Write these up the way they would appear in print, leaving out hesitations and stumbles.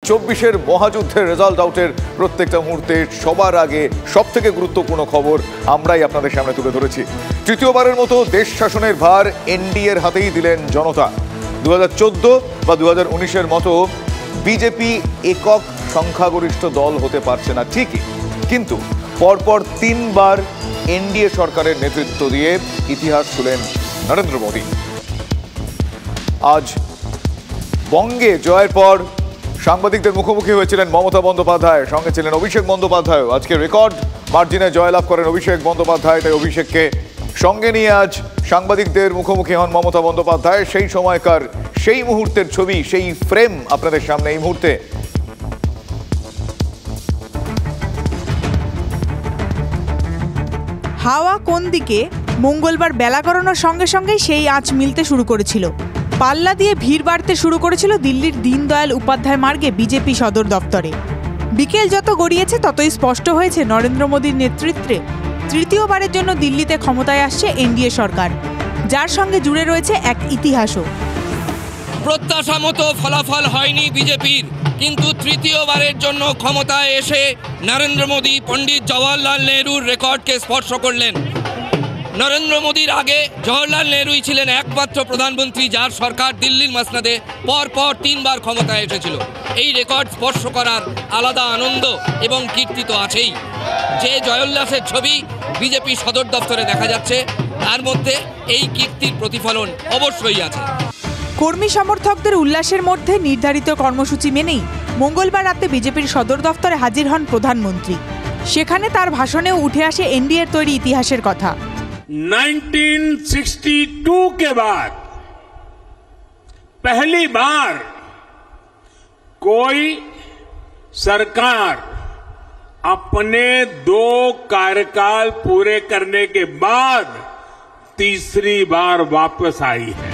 2024-এর মহাযুদ্ধের রেজাল্ট আউটের প্রত্যেকটা মুহূর্তে সবার আগে সবথেকে গুরুত্বপূর্ণ খবর আমরাই আপনাদের সামনে তুলে ধরেছি। তৃতীয়বারের মতো দেশ শাসনের ভার এনডিএর হাতেই দিলেন জনতা। 2014 বা 2019-এর মতো বিজেপি একক সংখ্যাগরিষ্ঠ দল হতে পারছে না ঠিকই, কিন্তু পরপর 3 বার এনডিএ সরকারের নেতৃত্ব দিয়ে ইতিহাস ছুঁলেন নরেন্দ্র মোদী। আজ বঙ্গে জয়ের পর সাংবাদিকদের মুখোমুখি হয়েছিলেন মমতা বন্দ্যোপাধ্যায়, সঙ্গে ছিলেন অভিষেক বন্দ্যোপাধ্যায়। আজকে রেকর্ড মার্জিনে জয়লাভ করেন অভিষেক বন্দ্যোপাধ্যায়, তাই অভিষেককে সঙ্গে নিয়ে আজ সাংবাদিকদের মুখোমুখি হন মমতা বন্দ্যোপাধ্যায়। সেই সময়কার সেই মুহূর্তের ছবি, সেই ফ্রেম আপনাদের সামনে এই মুহূর্তে। হাওয়া কোন দিকে মঙ্গলবার বেলা গড়ানোর সঙ্গে সঙ্গেই সেই আঁচ মিলতে শুরু করেছিল। পাল্লা দিয়ে ভিড় বাড়তে শুরু করেছিল দিল্লির দীনদয়াল উপাধ্যায় মার্গে বিজেপি সদর দপ্তরে। বিকেল যত গড়িয়েছে ততই স্পষ্ট হয়েছে নরেন্দ্র মোদীর নেতৃত্বে তৃতীয়বারের জন্য দিল্লিতে ক্ষমতায় আসছে এনডিএ সরকার, যার সঙ্গে জুড়ে রয়েছে এক ইতিহাসও। প্রত্যাশা মতো ফলাফল হয়নি বিজেপির, কিন্তু তৃতীয়বারের জন্য ক্ষমতায় এসে নরেন্দ্র মোদী পণ্ডিত জওয়াহরলাল নেহরুর রেকর্ডকে স্পর্শ করলেন। নরেন্দ্র মোদীর আগে জওয়াহরলাল নেহরুই ছিলেন একমাত্র প্রধানমন্ত্রী যার সরকার দিল্লির মসনদে পরপর 3 বার ক্ষমতায় এসেছিল। এই রেকর্ড স্পর্শ করার আলাদা আনন্দ এবং কীর্তি তো আছেই। যে জয়োল্লাসের ছবি বিজেপি সদর দপ্তরে দেখা যাচ্ছে, তার মধ্যে এই কীর্তির প্রতিফলন অবশ্যই আছে। কর্মী সমর্থকদের উল্লাসের মধ্যে নির্ধারিত কর্মসূচি মেনেই মঙ্গলবার রাতে বিজেপির সদর দফতরে হাজির হন প্রধানমন্ত্রী। সেখানে তার ভাষণেও উঠে আসে এনডিএর তৈরি ইতিহাসের কথা। 1962 के बाद पहली बार कोई सरकार अपने 2 कार्यकाल पूरे करने के बाद तीसरी बार वापस आई है।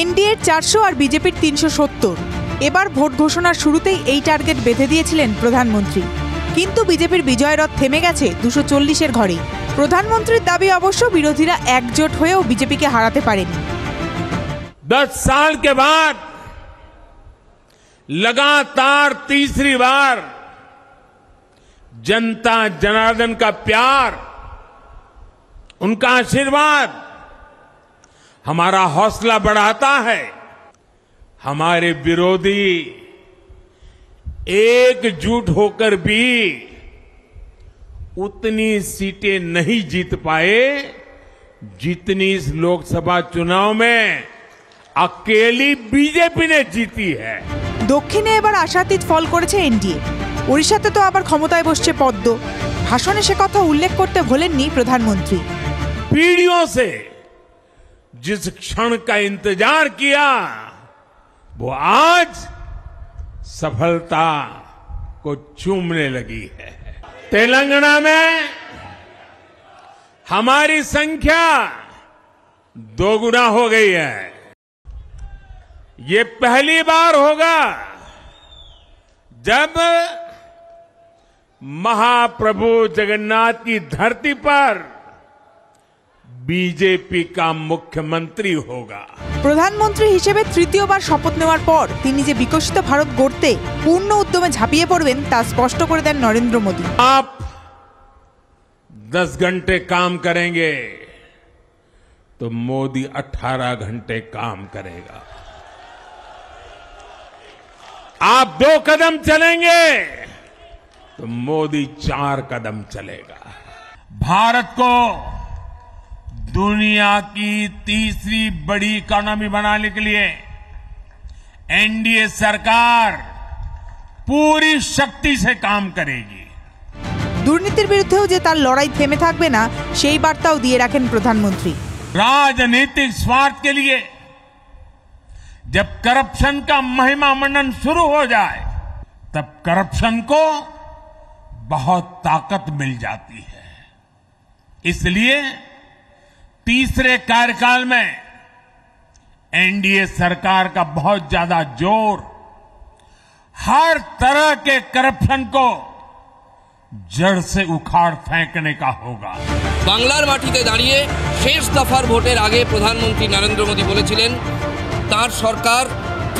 এনডিএর 400 আর বিজেপির 370। এবার ভোট ঘোষণার শুরুতেই এই টার্গেট বেঁধে দিয়েছিলেন প্রধানমন্ত্রী, কিন্তু বিজেপির বিজয় রথ থেমে গেছে 240-এর ঘরেই। প্রধানমন্ত্রীর দাবি অবশ্য বিরোধীরা একজোট হয়েও বিজেপিকে হারাতে পারেনি। 10 साल के बाद लगातार तीसरी बार जनता जनार्दन का प्यार, उनका आशीर्वाद हमारा हौसला बढ़ाता है। हमारे विरोधी एकजुट होकर भी उतनी सीटें नहीं जीत पाए जितनी इस लोकसभा चुनाव में अकेली बीजेपी ने जीती है। দক্ষিণে এবার আশাতীত ফল করেছে এনডিএ। ওড়িশাতে তো আবার ক্ষমতায় বসছে পদ্ম। ভাষণে সে কথা উল্লেখ করতে ভোলেননি প্রধানমন্ত্রী। पीढ़ियों से जिस क्षण का इंतजार किया वो आज सफलता को चूमने लगी है। तेलंगाना में हमारी संख्या 2 गुना हो गई है। ये पहली बार होगा जब महाप्रभु जगन्नाथ की धरती पर बीजेपी का मुख्यमंत्री होगा। প্রধানমন্ত্রী হিসেবে তৃতীয়বার শপথ নেওয়ার পর তিনি যে বিকশিত ভারত গড়তে পূর্ণ উদ্যমে ঝাঁপিয়ে পড়বেন তা স্পষ্ট করে দেন নরেন্দ্র মোদী। आप 10 घंटे काम करेंगे तो मोदी 18 घंटे काम करेगा। आप 2 कदम चलेंगे तो मोदी 4 कदम चलेगा। भारत को दुनिया की तीसरी बड़ी इकोनॉमी बनाने के लिए एनडीए सरकार पूरी शक्ति से काम करेगी। দুর্নীতির বিরুদ্ধেও যে তার লড়াই থেমে থাকবে না সেই বার্তাও দিয়ে রাখেন প্রধানমন্ত্রী। राजनीतिक स्वार्थ के लिए जब करप्शन का महिमा मंडन शुरू हो जाए तब करप्शन को बहुत ताकत मिल जाती है। इसलिए तीसरे कार्यकाल में एनडीए सरकार का बहुत ज्यादा जोर हर तरह के करप्शन को जड़ से उखाड़ फेंकने का होगा। বাংলার মাটিতে দাঁড়িয়ে শেষ দফার ভোটের আগে প্রধানমন্ত্রী নরেন্দ্র মোদী বলেছিলেন তার সরকার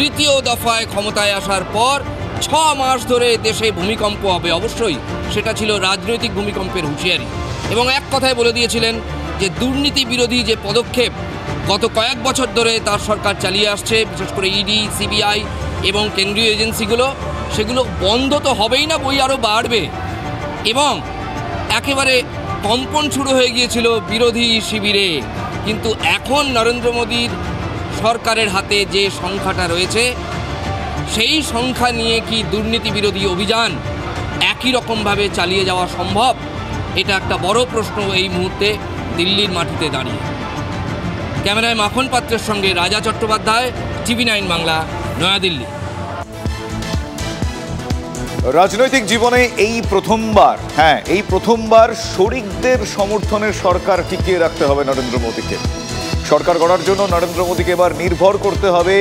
তৃতীয় দফায় ক্ষমতায় আসার পর 6 মাস ধরে দেশে ভূমিকম্প হবে, অবশ্যই সেটা ছিল রাজনৈতিক ভূমিকম্পের হুঁশিয়ারি। এবং এক কথায় বলে দিয়েছিলেন যে দুর্নীতি বিরোধী যে পদক্ষেপ গত কয়েক বছর ধরে তার সরকার চালিয়ে আসছে, বিশেষ করে ইডি, সিবিআই এবং কেন্দ্রীয় এজেন্সিগুলো, সেগুলো বন্ধ তো হবেই না, বই আরও বাড়বে। এবং একেবারে কম্পন শুরু হয়ে গিয়েছিল বিরোধী শিবিরে। কিন্তু এখন নরেন্দ্র মোদীর সরকারের হাতে যে সংখ্যাটা রয়েছে, সেই সংখ্যা নিয়ে কি দুর্নীতি বিরোধী অভিযান একই রকমভাবে চালিয়ে যাওয়া সম্ভব? এটা একটা বড় প্রশ্ন এই মুহূর্তে দিল্লির মাটিতে দাঁড়িয়ে। ক্যামেরায় মাখন পাত্রের সঙ্গে রাজা চট্টোপাধ্যায়, TV9 বাংলা, নয়াদিল্লি। রাজনৈতিক জীবনে এই প্রথমবার শরিকদের সমর্থনের সরকার টিকিয়ে রাখতে হবে নরেন্দ্র মোদীকে। সরকার গড়ার জন্য নরেন্দ্র মোদীকে এবার নির্ভর করতে হবে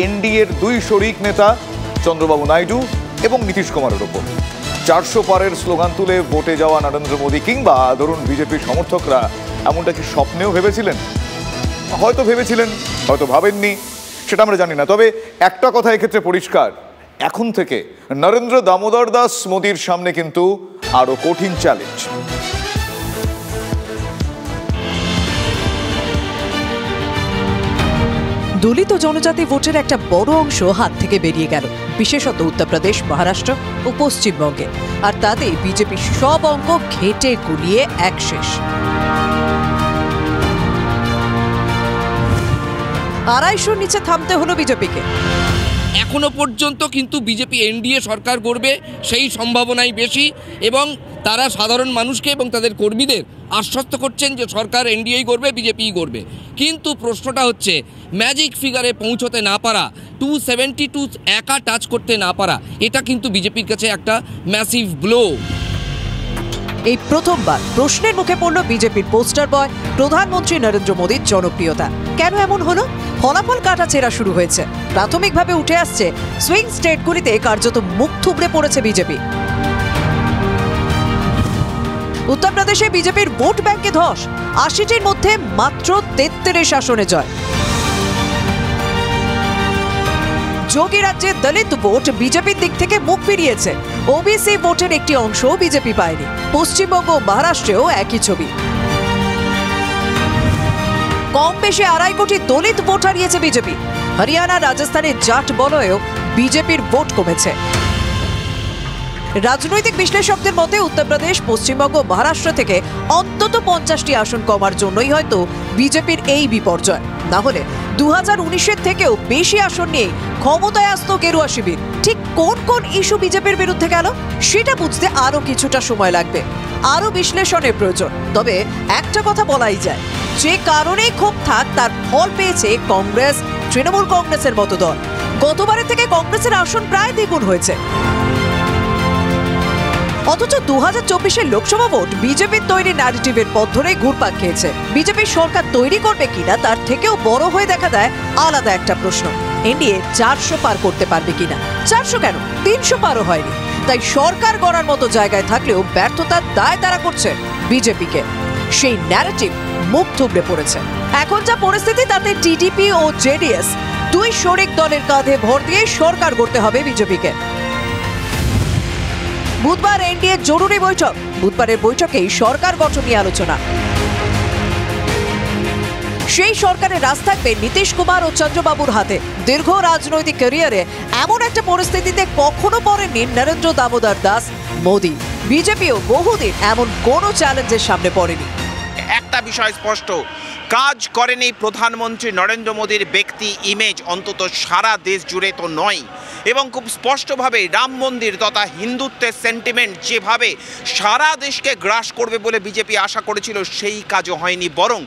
এনডিএর 2 শরিক নেতা চন্দ্রবাবু নাইডু এবং নীতিশ কুমারের ওপর। 400 পারের স্লোগান তুলে ভোটে যাওয়া নরেন্দ্র মোদী কিংবা ধরুন বিজেপির সমর্থকরা এমনটা কি স্বপ্নেও ভেবেছিলেন? হয়তো ভেবেছিলেন, হয়তো ভাবেননি, সেটা আমরা জানি না। তবে একটা কথা এক্ষেত্রে পরিষ্কার, এখন থেকে নরেন্দ্র দামোদর দাস মোদীর সামনে কিন্তু আরো কঠিন চ্যালেঞ্জ। দলিত জনজাতি ভোটের একটা বড় অংশ হাত থেকে বেরিয়ে গেল, বিশেষত উত্তরপ্রদেশ, মহারাষ্ট্র ও পশ্চিমবঙ্গে। আর তাতে বিজেপি সব অঙ্ক ঘেটে গুলিয়ে এক শেষ। 250 নিচে থামতে হলো বিজেপিকে। এখনো পর্যন্ত কিন্তু বিজেপি এনডিএ সরকার গড়বে সেই সম্ভাবনাই বেশি, এবং তারা সাধারণ মানুষকে এবং তাদের কর্মীদের আশ্বস্ত করছেন যে সরকার এনডিএই গড়বে, বিজেপিই গড়বে। কিন্তু প্রশ্নটা হচ্ছে ম্যাজিক ফিগারে পৌঁছতে না পারা, 272 একা টাচ করতে না পারা, এটা কিন্তু বিজেপির কাছে একটা ম্যাসিভ ব্লো। এই প্রথমবার প্রশ্নের মুখে পড়ল বিজেপির পোস্টার বয় প্রধানমন্ত্রী নরেন্দ্র মোদীর জনপ্রিয়তা। কেন এমন হলো? ফলাফল কাটাছেঁড়া শুরু হয়েছে। প্রাথমিকভাবে উঠে আসছে সুইং স্টেটগুলিতে কার্যত মুখ থুবড়ে পড়েছে বিজেপি। উত্তরপ্রদেশে বিজেপির ভোট ব্যাংকে ধস, 80টির মধ্যে মাত্র 33 আসনে জয়। যোগী রাজ্যে দলিত ভোট বিজেপির দিক থেকে মুখ ফিরিয়েছে। ওবিসি ভোটের একটি অংশ বিজেপি পায়নি। পশ্চিমবঙ্গ ও মহারাষ্ট্রেও একই ছবি। কম বেশি 2.5 কোটি দলিত ভোট হারিয়েছে বিজেপি। হরিয়ানা, রাজস্থানের জাট বলয়েও বিজেপির ভোট কমেছে। রাজনৈতিক বিশ্লেষকদের মতে উত্তরপ্রদেশ, পশ্চিমবঙ্গ, মহারাষ্ট্র থেকে অন্তত 50টি আসন কমার জন্যই হয়তো বিজেপির এই বিপর্যয়। না হলে 2019-এর থেকেও বেশি আসন নিয়ে ক্ষমতায় আসতো গেরুয়া শিবির। ঠিক কোন কোন ইস্যু বিজেপির বিরুদ্ধে গেল সেটা বুঝতে আরো কিছুটা সময় লাগবে, আরো বিশ্লেষণের প্রয়োজন। তবে একটা কথা বলাই যায়, যে কারণেই ক্ষোভ থাক তার ফল পেয়েছে কংগ্রেস, তৃণমূল কংগ্রেসের মতো দল। গতবারের থেকে কংগ্রেসের আসন প্রায় দ্বিগুণ হয়েছে। অথচ 2024-এর লোকসভা ভোট বিজেপির তৈরি ন্যারেটিভের পথ ধরে ঘুরপাক খেয়েছে। বিজেপির সরকার তৈরি করবে কিনা তার থেকেও বড় হয়ে দেখা দেয় আলাদা একটা প্রশ্ন, এনডিএ 400 পার করতে পারবে কিনা। 400 কেন, 300 পারও হয়নি। তাই সরকার গড়ার মতো জায়গায় থাকলেও ব্যর্থতার দায় তারা করছে বিজেপিকে। সেই ন্যারেটিভ মুখ থুবড়ে পড়েছে। এখন যা পরিস্থিতি তাতে টিডিপি ও জেডিএস 2 শরিক দলের কাঁধে ভর দিয়ে সরকার গড়তে হবে বিজেপিকে। বুধবার এনডিএ জরুরি বৈঠক। বুধবারের বৈঠকেই সরকার গঠন নিয়ে আলোচনা। সেই সরকারের রাজ থাকবে নীতিশ কুমার ও চন্দ্রবাবুর হাতে। দীর্ঘ রাজনৈতিক ক্যারিয়ারে এমন একটা পরিস্থিতিতে কখনো পড়েননি নরেন্দ্র দামোদর দাস মোদী। বিজেপিও বহুদিন এমন কোনো চ্যালেঞ্জের সামনে পড়েনি। একটা বিষয় স্পষ্ট, কাজ করেনি প্রধানমন্ত্রী নরেন্দ্র মোদীর ব্যক্তি ইমেজ, অন্তত সারা দেশ জুড়ে তো নয়। এবং খুব স্পষ্টভাবে রাম মন্দির তথা হিন্দুত্বের সেন্টিমেন্ট যেভাবে সারা দেশকে গ্রাস করবে বলে বিজেপি আশা করেছিল, সেই কাজও হয়নি। বরং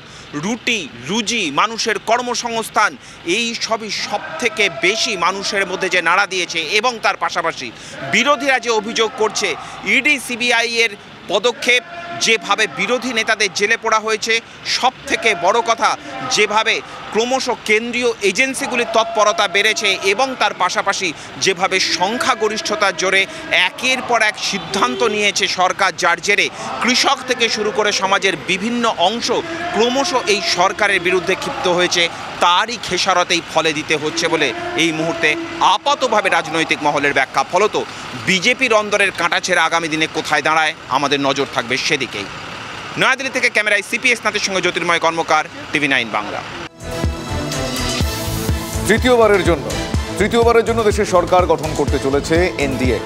রুটি রুজি, মানুষের কর্মসংস্থান, এই সবই সব থেকে বেশি মানুষের মধ্যে যে নাড়া দিয়েছে। এবং তার পাশাপাশি বিরোধীরা যে অভিযোগ করছে ইডি সিবিআই এর পদক্ষেপ, যেভাবে বিরোধী নেতাদের জেলে পোড়া হয়েছে, সব থেকে বড় কথা যেভাবে ক্রমশ কেন্দ্রীয় এজেন্সিগুলির তৎপরতা বেড়েছে এবং তার পাশাপাশি যেভাবে সংখ্যাগরিষ্ঠতার জোরে একের পর এক সিদ্ধান্ত নিয়েছে সরকার, যার জেরে কৃষক থেকে শুরু করে সমাজের বিভিন্ন অংশ ক্রমশ এই সরকারের বিরুদ্ধে ক্ষিপ্ত হয়েছে, তারই খেসারতেই ফলে দিতে হচ্ছে বলে এই মুহূর্তে আপাতভাবে রাজনৈতিক মহলের ব্যাখ্যা। ফলত বিজেপির অন্দরের কাঁটাছেড়া আগামী দিনে কোথায় দাঁড়ায় আমাদের নজর থাকবে সেদিকেই। নয়াদিল্লি থেকে ক্যামেরায় সিপিএস নাথের সঙ্গে জ্যোতির্ময় কর্মকার, TV9 বাংলা। তৃতীয়বারের জন্য দেশের সরকার গঠন করতে চলেছে এনডিএ।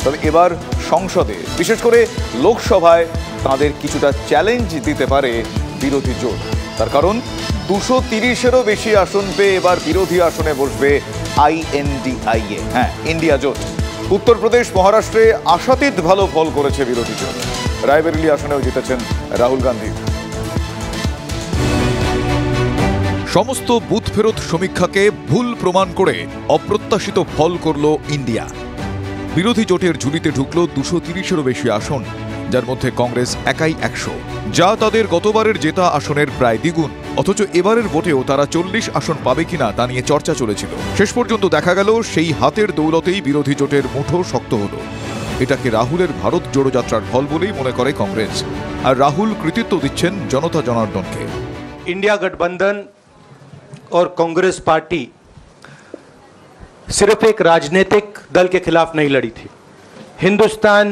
তবে এবার সংসদে, বিশেষ করে লোকসভায় তাদের কিছুটা চ্যালেঞ্জ দিতে পারে বিরোধী জোট। তার কারণ 230-এরও বেশি আসন পেয়ে এবার বিরোধী আসনে বসবে INDIA, হ্যাঁ ইন্ডিয়া জোট। উত্তরপ্রদেশ, মহারাষ্ট্রে আশাতীত ভালো ফল করেছে বিরোধী জোট। রায়বেরেলি আসনেও জিতেছেন রাহুল গান্ধী। সমস্ত বুথ ফেরত সমীক্ষাকে ভুল প্রমাণ করে অপ্রত্যাশিত ফল করল ইন্ডিয়া। বিরোধী জোটের ঝুলিতে ঢুকল 230-এরও বেশি আসন, যার মধ্যে কংগ্রেস একাই 100, যা তাদের গতবারের জেতা আসনের প্রায় দ্বিগুণ। অথচ এবারের ভোটেও তারা 40 আসন পাবে কিনা তা নিয়ে চর্চা চলেছিল। শেষ পর্যন্ত দেখা গেল সেই হাতের দৌলতেই বিরোধী জোটের মুঠো শক্ত হলো। এটাকে রাহুলের ভারত জোড়ো যাত্রার ফল বলেই মনে করে কংগ্রেস, আর রাহুল কৃতিত্ব দিচ্ছেন জনতা জনার্দনকে। इंडिया गठबंधन और कांग्रेस पार्टी सिर्फ एक राजनीतिक दल के खिलाफ नहीं लड़ी थी। हिंदुस्तान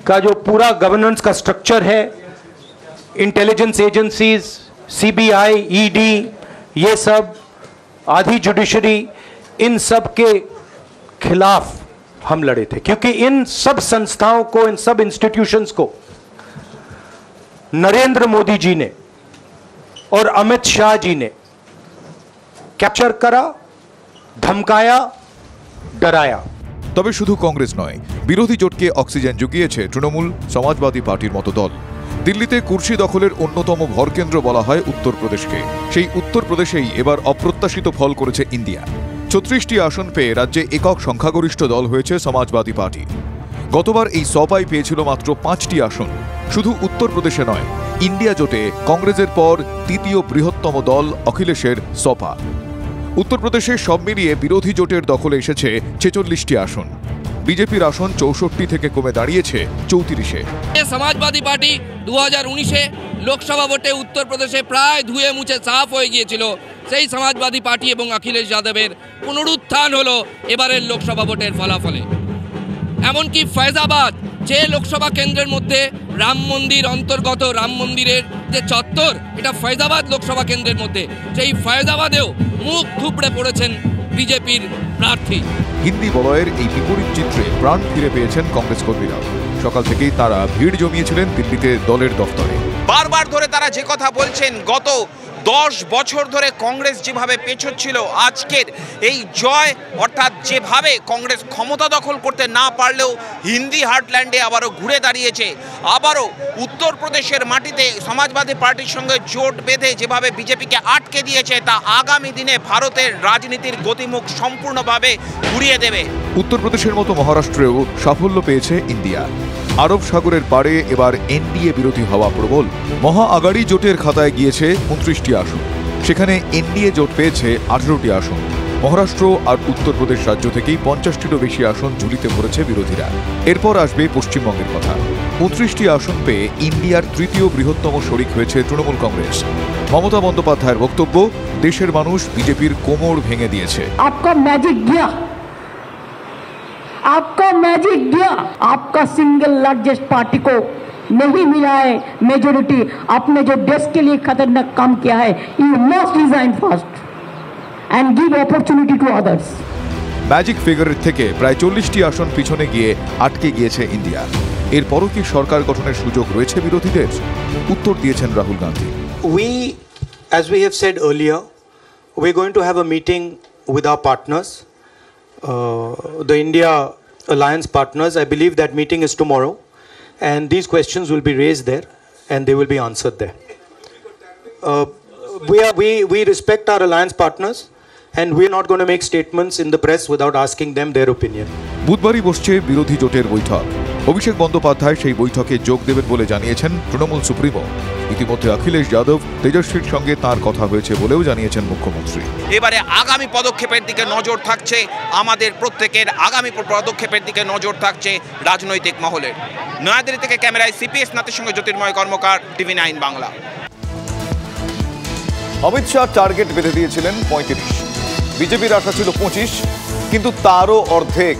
का जो पूरा गवर्नेंस का स्ट्रक्चर है, इंटेलिजेंस एजेंसीज, CBI, ED, ये सब आधी जुडिशरी, इन सब के खिलाफ हम लड़े थे, क्योंकि इन सब संस्थाओं को, इन सब इंस्टीट्यूशंस को नरेंद्र मोदी जी ने और अमित शाह जी ने कैप्चर करा, धमकाया, डराया। তবে শুধু কংগ্রেস নয়, বিরোধী জোটকে অক্সিজেন জুগিয়েছে তৃণমূল, সমাজবাদী পার্টির মতো দল। দিল্লিতে কুর্সি দখলের অন্যতম ভরকেন্দ্র বলা হয় উত্তরপ্রদেশকে। সেই উত্তরপ্রদেশেই এবার অপ্রত্যাশিত ফল করেছে ইন্ডিয়া। 36টি আসন পেয়ে রাজ্যে একক সংখ্যাগরিষ্ঠ দল হয়েছে সমাজবাদী পার্টি। গতবার এই সপাই পেয়েছিল মাত্র 5টি আসন। শুধু উত্তরপ্রদেশে নয়, ইন্ডিয়া জোটে কংগ্রেসের পর তৃতীয় বৃহত্তম দল অখিলেশের সপা। উত্তরপ্রদেশে সব মিলিয়ে বিরোধী জোটের দখলে এসেছে 46টি আসন। বিজেপির আসন 64 থেকে কমে দাঁড়িয়েছে 34-এ। সমাজবাদী পার্টি 2019-এ লোকসভা ভোটে উত্তরপ্রদেশে প্রায় ধুয়ে মুছে সাফ হয়ে গিয়েছিল। সেই সমাজবাদী পার্টি এবং অখিলেশ যাদবের পুনরুত্থান হলো এবারের লোকসভা ভোটের ফলাফলে। এমনকি ফৈজাবাদ, যে লোকসভা কেন্দ্রের মধ্যে রাম মন্দির অন্তর্গত, রাম মন্দিরের যে চত্বর, এটা ফৈজাবাদ লোকসভা কেন্দ্রের মধ্যে, সেই ফৈজাবাদেও মুখ থুবড়ে পড়েছেন বিজেপির প্রার্থী। হিন্দি বলয়ের এই বিপরীত চিত্রে প্রাণ ফিরে পেয়েছেন কংগ্রেস কর্মীরা। সকাল থেকেই তারা ভিড় জমিয়েছিলেন দিল্লিতে দলের দফতরে। বারবার ধরে তারা যে কথা বলছেন, গত 10 বছর ধরে কংগ্রেস যেভাবে পেছোচ্ছিল, আজকের এই জয়, অর্থাৎ যেভাবে কংগ্রেস ক্ষমতা দখল করতে না পারলেও হিন্দি হার্টল্যান্ডে আবারও ঘুরে দাঁড়িয়েছে, আবারও উত্তরপ্রদেশের মাটিতে সমাজবাদী পার্টির সঙ্গে জোট বেঁধে যেভাবে বিজেপিকে আটকে দিয়েছে, তা আগামী দিনে ভারতের রাজনীতির গতিমুখ সম্পূর্ণভাবে ঘুরিয়ে দেবে। উত্তরপ্রদেশের মতো মহারাষ্ট্রেও সাফল্য পেয়েছে ইন্ডিয়া। আরব সাগরের পাড়ে এবার এনডিএ বিরোধী হওয়া প্রবল। মহা আগাড়ি জোটের খাতায় গিয়েছে 29টি আসন, সেখানে এনডিএ জোট পেয়েছে 18টি আসন। মহারাষ্ট্র আর উত্তরপ্রদেশ রাজ্য থেকেই 50টিরও বেশি আসন ঝুলিতে পড়েছে বিরোধীরা। এরপর আসবে পশ্চিমবঙ্গের কথা। 29টি আসন পেয়ে ইন্ডিয়ার তৃতীয় বৃহত্তম শরিক হয়েছে তৃণমূল কংগ্রেস। মমতা বন্দ্যোপাধ্যায়ের বক্তব্য, দেশের মানুষ বিজেপির কোমর ভেঙে দিয়েছে। आपका मैजिक गया, आपका सिंगल लार्जेस्ट पार्टी को नहीं मिला है मेजोरिटी। आपने जो देश के लिए खतरनाक काम किया है, you must resign fast and give opportunity to others. Magic ফিগারের থেকে প্রায় 40টি আসন পিছনে গিয়ে আটকে গিয়েছে ইন্ডিয়া। এরপরও কি সরকার গঠনের সুযোগ রয়েছে বিরোধীদের? উত্তর দিয়েছেন Rahul Gandhi. As we have said earlier, we're going to have a meeting with our partners, the India Alliance partners. I believe that meeting is tomorrow, and these questions will be raised there, and they will be answered there. We respect our alliance partners, and we're not going to make statements in the press without asking them their opinion. বুধবারই বসছে বিরোধী জোটের বৈঠক। অভিষেক বন্দ্যোপাধ্যায় সেই বৈঠকে যোগ দেবেন বলে জানিয়েছেন তৃণমূল সুপ্রিমো। ইতিমধ্যে অখিলেশ যাদব, তেজস্বীর সঙ্গে তাঁর কথা হয়েছে বলেও জানিয়েছেন মুখ্যমন্ত্রী। এবারে আগামী পদক্ষেপের দিকে নজর থাকছে আমাদের প্রত্যেকের, আগামী পদক্ষেপের দিকে নজর থাকছে রাজনৈতিক মহলের। নয়াদিল্লি থেকে ক্যামেরায় সিপিএস নাথের সঙ্গে জ্যোতির্ময় কর্মকার, TV9 বাংলা। অমিত শাহ টার্গেট বেঁধে দিয়েছিলেন 35, বিজেপির আশা ছিল 25, কিন্তু তারও অর্ধেক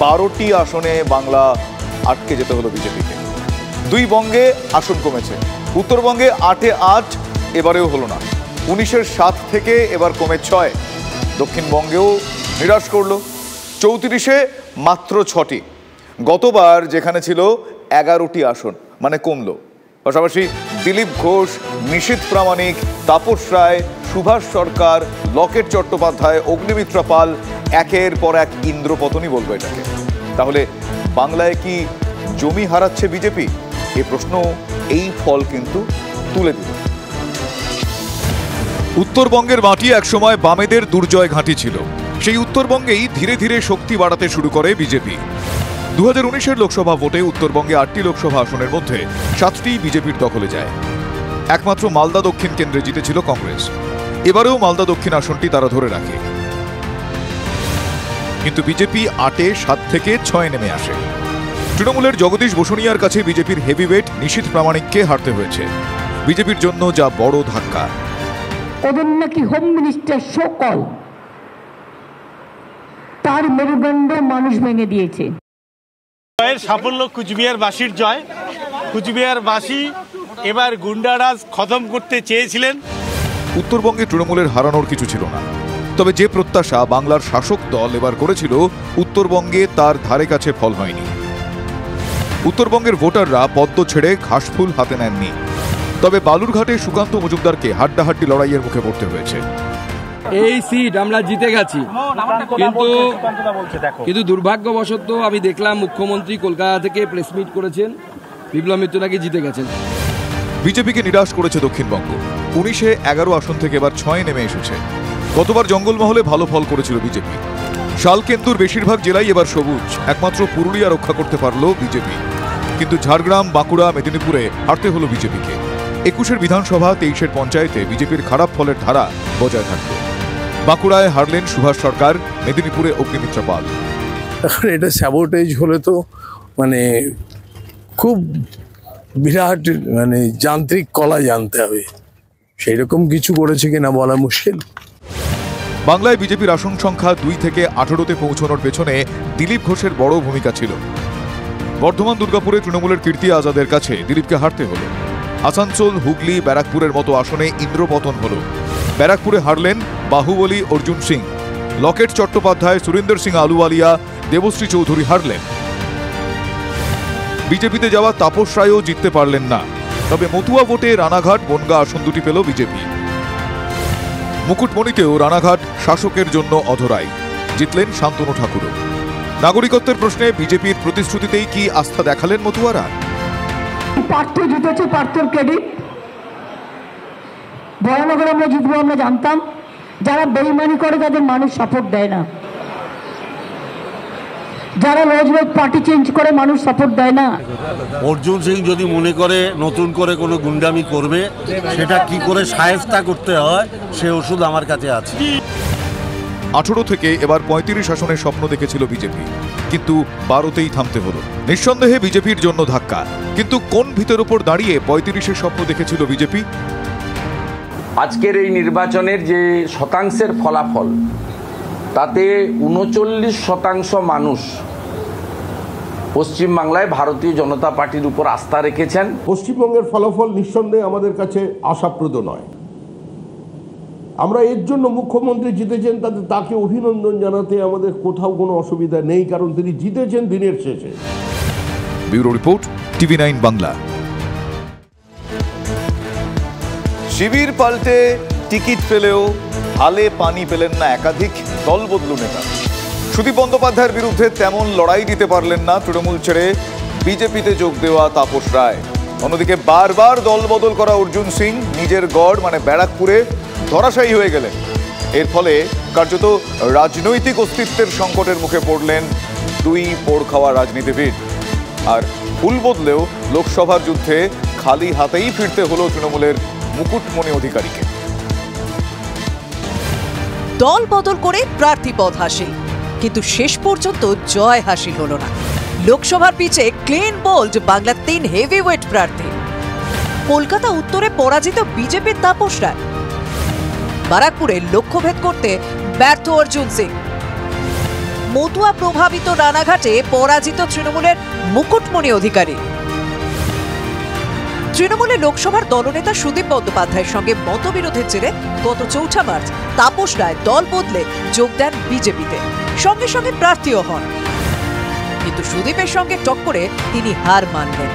12টি আসনে বাংলা আটকে যেতে হলো বিজেপিকে। 2 বঙ্গে আসন কমেছে, উত্তরবঙ্গে 8-এ 8, এবারেও হলো না। 19-এর 7 থেকে এবার কমে 6, দক্ষিণবঙ্গেও নিরাশ করলো। 34-এ মাত্র 6টি, গতবার যেখানে ছিল 11টি আসন, মানে কমলো। পাশাপাশি দিলীপ ঘোষ, নিশীথ প্রামাণিক, তাপস রায়, সুভাষ সরকার, লকেট চট্টোপাধ্যায়, অগ্নিমিত্রা পাল, একের পর এক ইন্দ্রপতনই বলবো এটাকে। তাহলে বাংলায় কি জমি হারাচ্ছে বিজেপি? এই প্রশ্ন এই ফল কিন্তু তুলে দিল। উত্তরবঙ্গের মাটি একসময় বামেদের দুর্জয় ঘাঁটি ছিল। সেই উত্তরবঙ্গেই ধীরে ধীরে শক্তি বাড়াতে শুরু করে বিজেপি। 2019-এর লোকসভা ভোটে উত্তরবঙ্গে 8টি লোকসভা আসনের মধ্যে 7টি বিজেপির দখলে যায়। একমাত্র মালদা দক্ষিণ কেন্দ্রে জিতেছিল কংগ্রেস। এবারেও মালদা দক্ষিণ আসনটি তারা ধরে রাখে, কিন্তু বিজেপি 8-এ 7 থেকে 6 নেমে আসে। তৃণমূলের জগদীশ বসুনিয়ার কাছে বিজেপির হেভিওয়েট নিশীথ প্রামাণিককে হারতে হয়েছে। বিজেপির জন্য যা বড় ধাক্কা। ওদের নাকি হোম মিনিস্টার সকল, তার মেরুদণ্ড মানুষ ভেঙে দিয়েছে। জয়ের সাফল্য কুচবিহারবাসীর জয়। কুচবিহারবাসী এবার গুন্ডারাজ খতম করতে চেয়েছিলেন। উত্তরবঙ্গে তৃণমূলের হারানোর কিছু ছিল না, তবে যে প্রত্যাশা বাংলার শাসক দল এবার করেছিল, উত্তরবঙ্গে তার ধারে কাছে ফল হয়নি। উত্তরবঙ্গের ভোটাররা পদ্ম ছেড়ে ঘাসফুল হাতে নেননি, তবে বালুরঘাটে সুকান্ত মজুমদারকে হাড্ডাহাড্ডি লড়াইয়ের মুখে পড়তে হয়েছে। এই সিট আমরা জিতে গেছি, কিন্তু দুর্ভাগ্যবশত আমি দেখলাম মুখ্যমন্ত্রী কলকাতা থেকে প্রেস মিট করেছেন, বিপ্লব মিত্র নাকি জিতে গেছেন। বিজেপিকে নিরাশ করেছে দক্ষিণবঙ্গ। 19-এ 11 আসন থেকে এবার 6 নেমে এসেছে। গতবার জঙ্গলমহলে ভালো ফল করেছিল বিজেপি। শালকেন্দুর বেশিরভাগ জেলায় এবার সবুজ। একমাত্র পুরুলিয়া রক্ষা করতে পারল বিজেপি, কিন্তু ঝাড়গ্রাম, বাঁকুড়া, মেদিনীপুরে হারতে হলো বিজেপিকে। 21-এর বিধানসভা, 23-এর পঞ্চায়েতে বিজেপির খারাপ ফলের ধারা বজায় থাকবে। বাঁকুড়ায় হারলেন সুভাষ সরকার, মেদিনীপুরে অগ্নিমিত্রা পাল। এটা স্যাবোটেজ হলে তো মানে খুব বিরাট যান্ত্রিক কলা জানতে হবে, সেই রকম কিছু করেছে কিনা বলা মুশকিল। বাংলায় বিজেপির আসন সংখ্যা 2 থেকে 18-তে পৌঁছানোর পেছনে দিলীপ ঘোষের বড় ভূমিকা ছিল। বর্ধমান, দুর্গাপুরে তৃণমূলের কীর্তি আজাদের কাছে দিলীপকে হারতে হলো। আসানসোল, হুগলি, ব্যারাকপুরের মতো আসনে ইন্দ্রপতন হল। ব্যারাকপুরে হারলেন বাহুবলী অর্জুন সিং, লকেট চট্টোপাধ্যায়, সুরিন্দর সিং আলুওয়ালিয়া, দেবশ্রী চৌধুরী হারলেন। বিজেপিতে যাওয়া তাপস রায়ও জিততে পারলেন না। তবে মতুয়া ভোটে রানাঘাট, বনগাঁ আসন দুটি পেল বিজেপি। মুকুটমণিতেও রানাঘাট শাসকের জন্য অধরাই, জিতলেন শান্তনু ঠাকুরও। নাগরিকত্বের প্রশ্নে বিজেপির প্রতিশ্রুতিতেই কি আস্থা দেখালেন মতুয়ারা? পার্থ জিতেছে, পার্থর ক্রেডিট। বরানগর আমরা জিতবো আমরা জানতাম। যারা বেইমানি করে তাদের মানুষ সাপোর্ট দেয় না, যারা রোজ রোজ পার্টি চেঞ্জ করে মানুষ সাপোর্ট দেয় না। অর্জুন সিং যদি মনে করে নতুন করে কোনো গুন্ডামি করবে, সেটা কি করে শায়েস্তা করতে হয় সে ওষুধ আমার কাছে আছে। 18 থেকে এবার 35 আসনের স্বপ্ন দেখেছিল বিজেপি, কিন্তু 12তেই থামতে হলো। নিঃসন্দেহে বিজেপির জন্য ধাক্কা, কিন্তু কোন ভিতের উপর দাঁড়িয়ে 35-এর স্বপ্ন দেখেছিল বিজেপি? আজকের এই নির্বাচনের যে শতাংশের ফলাফল, তাতে 39% মানুষ পশ্চিমবাংলায় ভারতীয় জনতা পার্টির উপর আস্থা রেখেছেন। পশ্চিমবঙ্গের ফলাফল নিঃসন্দেহে আমাদের কাছে আশাপ্রদ নয়। আমরা এর জন্য মুখ্যমন্ত্রী জিতেছেন, তাকে অভিনন্দন জানাতে আমাদের কোথাও কোনো অসুবিধা নেই, কারণ তিনি জিতেছেন দিনের শেষে। Bureau report, TV9 Bangla. শিবির পাল্টে টিকিট পেলেও হালে পানি পেলেন না একাধিক দলবদলু নেতা। সুদীপ বন্দ্যোপাধ্যায়ের বিরুদ্ধে তেমন লড়াই দিতে পারলেন না তৃণমূল ছেড়ে বিজেপিতে যোগ দেওয়া তাপস রায়। অন্যদিকে বারবার দল বদল করা অর্জুন সিং নিজের গড় মানে ব্যারাকপুরে ধরাশায়ী হয়ে গেলেন। এর ফলে কার্যত রাজনৈতিক অস্তিত্বের সংকটের মুখে পড়লেন দুই পোড় খাওয়া রাজনীতিবিদ। আর ফুল বদলেও লোকসভার যুদ্ধে খালি হাতেই ফিরতে হলো তৃণমূলের মুকুটমণি অধিকারীকে। দল বদল করে প্রার্থী পদ হাসিল, কিন্তু শেষ পর্যন্ত জয় হাসিল হলো না। লোকসভার পিছে ক্লিন বোল্ড বাংলার 3 হেভিওয়েট প্রার্থী। কলকাতা উত্তরে পরাজিত বিজেপির তাপস রায়, বারাকপুরে লক্ষ্যভেদ করতে ব্যর্থ অর্জুন সিং, মতুয়া প্রভাবিত রানাঘাটে পরাজিত তৃণমূলের মুকুটমণি অধিকারী। তৃণমূলের লোকসভার দলনেতা সুদীপ বন্দ্যোপাধ্যায়ের সঙ্গে মতবিরোধের জেরে গত 4 মার্চ তাপস রায় দল বদলে যোগ দেন বিজেপিতে, সঙ্গে সঙ্গে প্রার্থীও হন। কিন্তু সুদীপের সঙ্গে টক্করে তিনি হার মানলেন।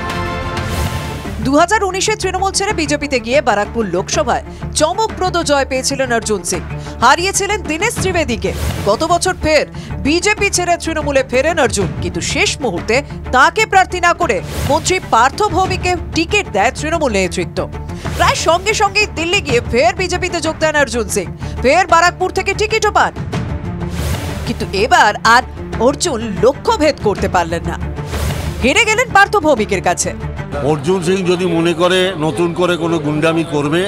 2019-এ তৃণমূল ছেড়ে বিজেপিতে গিয়ে বারাকপুর লোকসভায় চমকপ্রদ জয় পেয়েছিলেন অর্জুন সিং, হারিয়েছিলেন দীনেশ ত্রিবেদীকে। গত বছর ফের বিজেপি ছেড়ে তৃণমূলে ফেরেন অর্জুন, কিন্তু শেষ মুহূর্তে তাকে প্রার্থী না করে মন্ত্রী পার্থ ভৌমিককে টিকিট দেয় তৃণমূল নেতৃত্ব। প্রায় সঙ্গে সঙ্গেই দিল্লি গিয়ে ফের বিজেপিতে যোগ দেন অর্জুন সিং, ফের বারাকপুর থেকে টিকিটও পান। কিন্তু এবার আর অর্জুন লক্ষ্যভেদ করতে পারলেন না, হেরে গেলেন পার্থ ভৌমিকের কাছে। অর্জুন সিং যদি মনে করে নতুন করে কোনো গুন্ডামি করবে,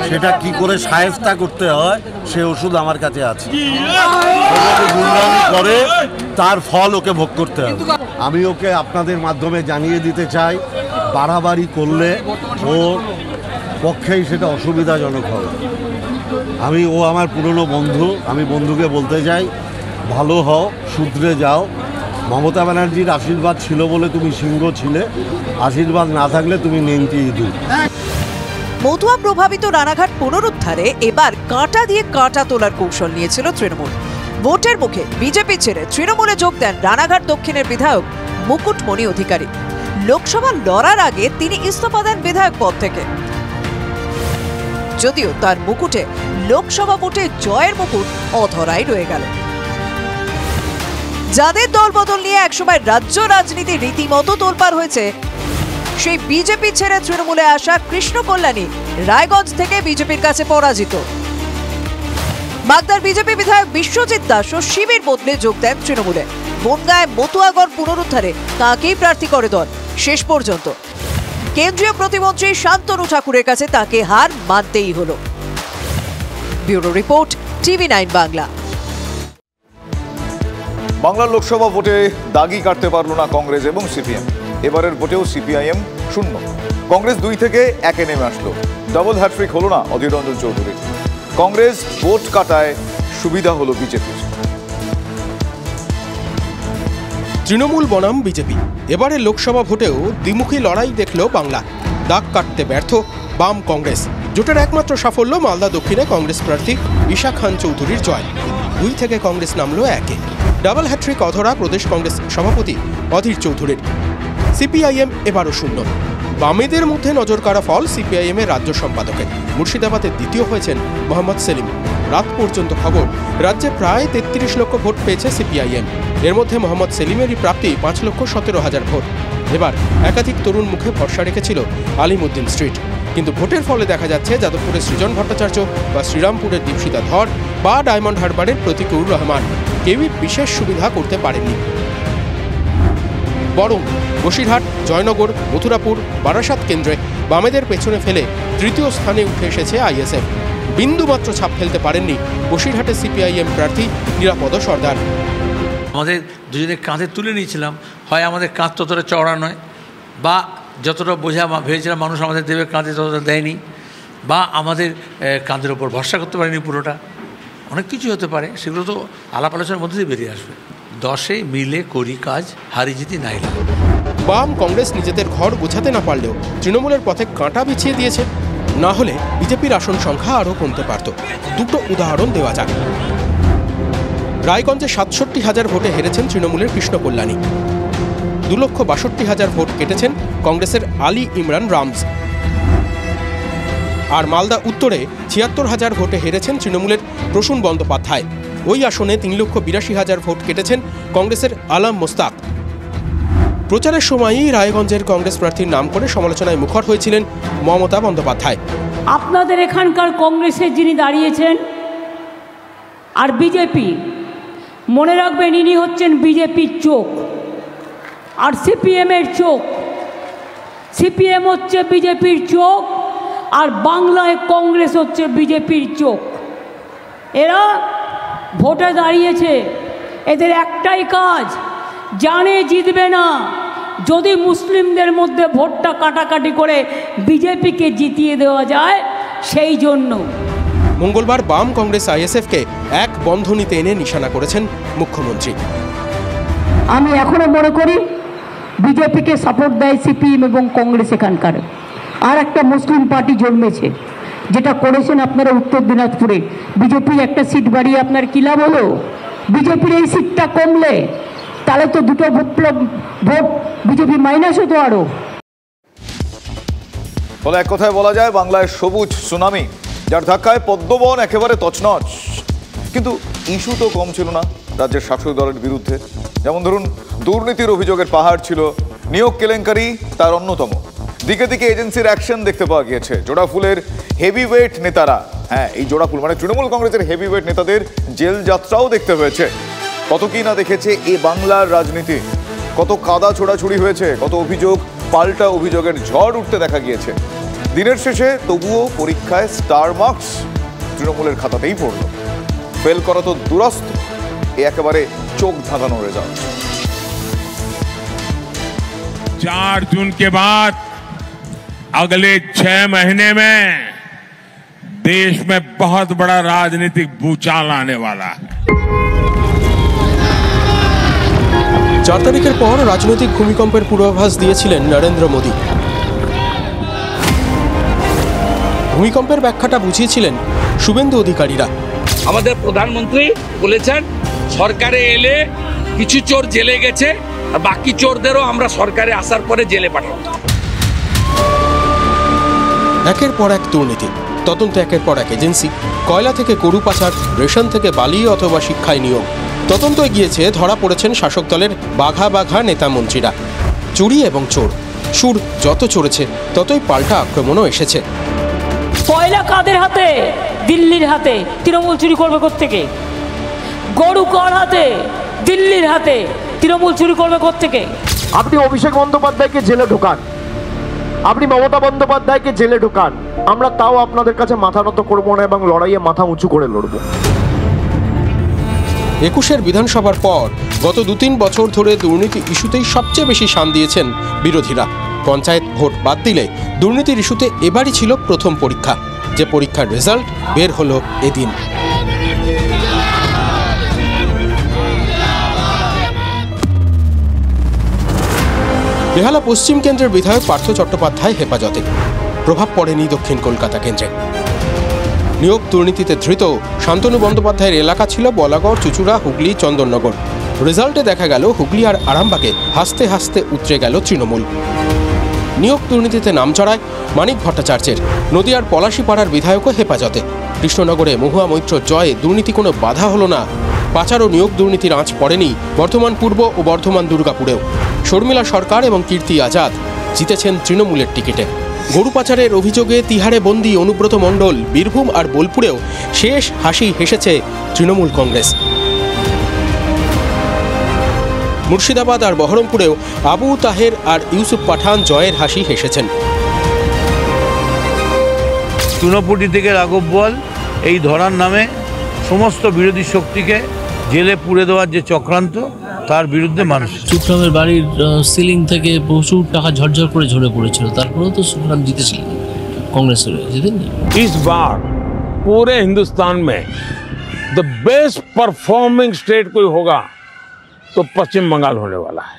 সেটা কি করে শায়েস্তা করতে হয় সে ওষুধ আমার কাছে আছে। গুন্ডামি করে তার ফল ওকে ভোগ করতে হবে। আমি ওকে আপনাদের মাধ্যমে জানিয়ে দিতে চাই, বাড়াবাড়ি করলে ওর পক্ষেই সেটা অসুবিধাজনক হবে। ও আমার পুরনো বন্ধু, আমি বন্ধুকে বলতে চাই, ভালো হও, শুধরে যাও। মমতা ব্যানার্জির আশীর্বাদ ছিল বলে তুমি সিংহ ছিলে, আশীর্বাদ না থাকলে তুমি নেংটি ইঁদুর। মতুয়া প্রভাবিত রানাঘাট পুনরুদ্ধারে এবার কাঁটা দিয়ে কাঁটা তোলার কৌশল নিয়েছিল তৃণমূল। ভোটের মুখে বিজেপি ছেড়ে তৃণমূলে যোগ দেন রানাঘাট দক্ষিণের বিধায়ক মুকুটমণি অধিকারী। লোকসভা লড়ার আগে তিনি ইস্তফা দেন বিধায়ক পদ থেকে, যদিও তার মুকুটে লোকসভা ভোটে জয়ের মুকুট অধরাই রয়ে গেল। যাদের দল বদল নিয়ে একসময় রাজ্য রাজনীতি রীতিমতো তোলপাড় হয়েছে, সেই বিজেপি ছেড়ে তৃণমূলে আসা কৃষ্ণ কল্যাণী রায়গঞ্জ থেকে বিজেপির কাছে পরাজিত। বাগদার বিজেপি বিধায়ক বিশ্বজিৎ দাসও শিবির বদলে যোগ দেন তৃণমূলে। বনগাঁয় মতুয়াগড় পুনরুদ্ধারে তাকেই প্রার্থী করে দল। শেষ পর্যন্ত কেন্দ্রীয় প্রতিমন্ত্রী শান্তনু ঠাকুরের কাছে তাকে হার মানতেই হলো। Bureau report, TV9 Bangla. বাংলার লোকসভা ভোটে দাগি কাটতে পারল না কংগ্রেস এবং সিপিএম। এবারের ভোটেও সিপিআইএম শূন্য। কংগ্রেস 2 থেকে 1-এ নেমে আসলো। ডাবল হ্যাট্রিক হলো না অধীর রঞ্জন চৌধুরীর। কংগ্রেস ভোট কাটায় সুবিধা হলো বিজেপির। তৃণমূল বনাম বিজেপি এবারে লোকসভা ভোটেও দ্বিমুখী লড়াই দেখল বাংলা। দাগ কাটতে ব্যর্থ বাম কংগ্রেস। জোটের একমাত্র সাফল্য মালদা দক্ষিণে কংগ্রেস প্রার্থী ঈশা খান চৌধুরীর জয়। 2 থেকে কংগ্রেস নামলো 1-এ। ডাবল হ্যাট্রিক অধরা প্রদেশ কংগ্রেস সভাপতি অধীর চৌধুরীর। সিপিআইএম এবারও শূন্য। বামেদের মধ্যে নজর কাড়া ফল সিপিআইএম এর রাজ্য সম্পাদকের। মুর্শিদাবাদের দ্বিতীয় হয়েছেন মোহাম্মদ সেলিম। রাত পর্যন্ত খবর, রাজ্যে প্রায় 33 লক্ষ ভোট পেয়েছে সিপিআইএম। এর মধ্যে মোহাম্মদ সেলিমেরই প্রাপ্তি 5,17,000 ভোট। এবার একাধিক তরুণ মুখে ভরসা রেখেছিল আলিমুদ্দিন স্ট্রিট, কিন্তু ভোটের ফলে দেখা যাচ্ছে যাদবপুরের সৃজন ভট্টাচার্য বা শ্রীরামপুরের দীপশিতা ধর বা ডায়মন্ড হারবারের প্রতীকুর রহমান কেউই বিশেষ সুবিধা করতে পারেননি। বরং বসিরহাট, জয়নগর, মথুরাপুর, বারাসাত কেন্দ্রে বামেদের পেছনে ফেলে 3য় স্থানে উঠে এসেছে আইএসএফ। বিন্দুমাত্র ছাপ ফেলতে পারেননি বসিরহাটে সিপিআইএম প্রার্থী নিরাপদ সর্দার। আমাদের দুজনে কাঁধে তুলে নিয়েছিলাম, হয় আমাদের কাঁধ ততটা চওড়া নয়, বা যতটা বোঝা ভেবেছিলাম মানুষ আমাদের দেবে কাঁধে ততটা দেয়নি, বা আমাদের কাঁধের ওপর ভরসা করতে পারেনি পুরোটা। অনেক কিছু হতে পারে, সেগুলো তো আলাপ আলোচনার মধ্যে দিয়ে বেরিয়ে আসবে। 10-এ মিলে করি কাজ, হারি জিতি নাই। বাম কংগ্রেস নিজেদের ঘর গোছাতে না পারলেও তৃণমূলের পথে কাঁটা বিছিয়ে দিয়েছে। না হলে বিজেপির আসন সংখ্যা আরও কমতে পারত। 2টো উদাহরণ দেওয়া যাক। রায়গঞ্জে 67,000 ভোটে হেরেছেন তৃণমূলের কৃষ্ণ কল্যাণী। 2,62,000 ভোট কেটেছেন কংগ্রেসের আলী ইমরান রামজ। আর মালদা উত্তরে 76,000 ভোটে হেরেছেন তৃণমূলের প্রসূন বন্দ্যোপাধ্যায়। ওই আসনে 3,82,000 ভোট কেটেছেন কংগ্রেসের আলম মোস্তাক। প্রচারের সময়ই রায়গঞ্জের কংগ্রেস প্রার্থীর নাম করে সমালোচনায় মুখর হয়েছিলেন মমতা বন্দ্যোপাধ্যায়। আপনাদের এখানকার কংগ্রেসের যিনি দাঁড়িয়েছেন আর বিজেপি, মনে রাখবেন ইনি হচ্ছেন বিজেপির চোখ। আর সিপিএমের চোখ। সিপিএম হচ্ছে বিজেপির চোখ, আর বাংলায় কংগ্রেস হচ্ছে বিজেপির চোখ। এরা ভোটে দাঁড়িয়েছে, এদের একটাই কাজ, জানে জিতবে না, যদি মুসলিমদের মধ্যে ভোটটা কাটাকাটি করে বিজেপিকে জিতিয়ে দেওয়া যায় সেই জন্য। মঙ্গলবার বাম কংগ্রেস আইএসএফকে এক বন্ধনীতে এনে নিশানা করেছেন মুখ্যমন্ত্রী। আমি এখনো মনে করি বিজেপিকে সাপোর্ট দেয় সিপিএম এবং কংগ্রেস এখানকার। আর একটা মুসলিম পার্টি জন্মেছে, যেটা করেছেন আপনারা উত্তর দিনাজপুরে। বিজেপির একটা সিট বাড়িয়ে আপনার কি লাভ হলো? বিজেপির এই সিটটা কমলে তাহলে তো দুটো ভোট বিজেপি মাইনাস হতো আরো। ফলে এক কথায় বলা যায় বাংলায় সবুজ সুনামি, যার ধাক্কায় পদ্মবন একেবারে তছনছ। কিন্তু ইস্যু তো কম ছিল না রাজ্যের শাসক দলের বিরুদ্ধে। যেমন ধরুন, দুর্নীতির অভিযোগের পাহাড় ছিল, নিয়োগ কেলেঙ্কারি তার অন্যতম। দিকে দিকে এজেন্সির অ্যাকশন দেখতে পাওয়া গিয়েছে। জোড়াফুলের হেভিওয়েট নেতারা, হ্যাঁ এই জোড়াফুল মানে তৃণমূল কংগ্রেসের হেভিওয়েট নেতাদের জেল যাত্রাও দেখতে হয়েছে। কত কি না দেখেছে এ বাংলার রাজনীতি, কত কাদা ছোড়াছুড়ি হয়েছে, কত অভিযোগ পাল্টা অভিযোগের ঝড় উঠতে দেখা গিয়েছে। দিনের শেষে তবুও পরীক্ষায় স্টার মার্কস তৃণমূলের খাতাতেই পড়ল। ফেল করা তো দুরস্ত, এ একেবারে চোখ ধাঁধানো রেজাল্ট। 4 जून के बाद अगले 6 महीने में देश में बहुत बड़ा राजनीतिक भूचाल आने वाला है। 4 তারিখের পর রাজনৈতিক ভূমিকম্পের পূর্বাভাস দিয়েছিলেন নরেন্দ্র মোদী। ভূমিকম্পের ব্যাখ্যাটা বুঝিয়েছিলেন শুভেন্দু অধিকারীরা। আমাদের প্রধানমন্ত্রী বলেছেন সরকারে এলে কিছু চোর জেলে গেছে, আর বাকি চোরদেরও আমরা সরকারে আসার পরে জেলে পাঠাবো। একের পর এক দুর্নীতি, তদন্ত একের পর এক এজেন্সি, কয়লা থেকে গরু পাচার, রেশন থেকে বালি অথবা শিক্ষায় নিয়োগ। তদন্ত এগিয়েছে, ধরা পড়েছেন শাসক দলের বাঘা বাঘা নেতা মন্ত্রীরা। চুরি এবং চোর, সুর যত চড়েছে ততই পাল্টা আক্রমণও এসেছে। কয়লা কাদের হাতে? দিল্লির হাতে। তৃণমূল চুরি করবে কোত্থেকে? গরু কার হাতে? দিল্লির হাতে। তৃণমূল চুরি করবে কোত্থেকে? আপনি অভিষেক বন্দ্যোপাধ্যায়কে জেলে ঢোকান, আপনি মমতা বন্দ্যোপাধ্যায়কে জেলে ঢোকান, আমরা তাও আপনাদের কাছে মাথা নত করবো না এবং লড়াইয়ে মাথা উঁচু করে লড়বো। 21 বিধানসভার পর গত 2-3 বছর ধরে দুর্নীতি ইস্যুতেই সবচেয়ে বেশি শান দিয়েছেন বিরোধীরা। পঞ্চায়েত ভোট বাদ দিলে দুর্নীতির ইস্যুতে এবারই ছিল প্রথম পরীক্ষা, যে পরীক্ষার রেজাল্ট বের হলো এদিন। বেহালা পশ্চিম কেন্দ্রের বিধায়ক পার্থ চট্টোপাধ্যায় হেফাজতে, প্রভাব পড়েনি দক্ষিণ কলকাতা কেন্দ্রে। নিয়োগ দুর্নীতিতে ধৃত শান্তনু বন্দ্যোপাধ্যায়ের এলাকা ছিল বলাগড়, চুচুড়া, হুগলি, চন্দননগর। রেজাল্টে দেখা গেল হুগলি আর আরামবাগে হাসতে হাসতে উতরে গেল তৃণমূল। নিয়োগ দুর্নীতিতে নাম চড়ায় মানিক ভট্টাচার্যের। নদিয়ার পলাশীপাড়ার বিধায়কও হেফাজতে। কৃষ্ণনগরে মহুয়া মৈত্রর জয়ে দুর্নীতি কোনো বাধা হলো না। পাচার ও নিয়োগ দুর্নীতির আঁচ পড়েনি বর্ধমান পূর্ব ও বর্ধমান দুর্গাপুরেও। শর্মিলা সরকার এবং কীর্তি আজাদ জিতেছেন তৃণমূলের টিকিটে। গরু পাচারের অভিযোগে তিহারে বন্দী অনুব্রত মণ্ডল বীরভূম আর বোলপুরেও শেষ হাসি হেসেছে তৃণমূল কংগ্রেস। মুর্শিদাবাদ আর বহরমপুরেও আবু তাহের আর ইউসুফ পাঠান জয়ের হাসি হেসেছেন। চুনোপুটি থেকে রাঘব বোয়াল এই ধরার নামে সমস্ত বিরোধী শক্তিকে জেলে পুড়ে দেওয়ার যে চক্রান্ত, তার বিরুদ্ধে মানুষ। সুখরামের বাড়ির সিলিং থেকে প্রচুর টাকা ঝরঝর করে ঝরে পড়েছিল, তারপরেও তো সুখরাম জিতেছিলেন, কংগ্রেসের জিতেননি। इस बार पूरे हिंदुस्तान में द बेस्ट परफॉर्मिंग स्टेट कोई होगा तो पश्चिम बंगाल होने वाला है।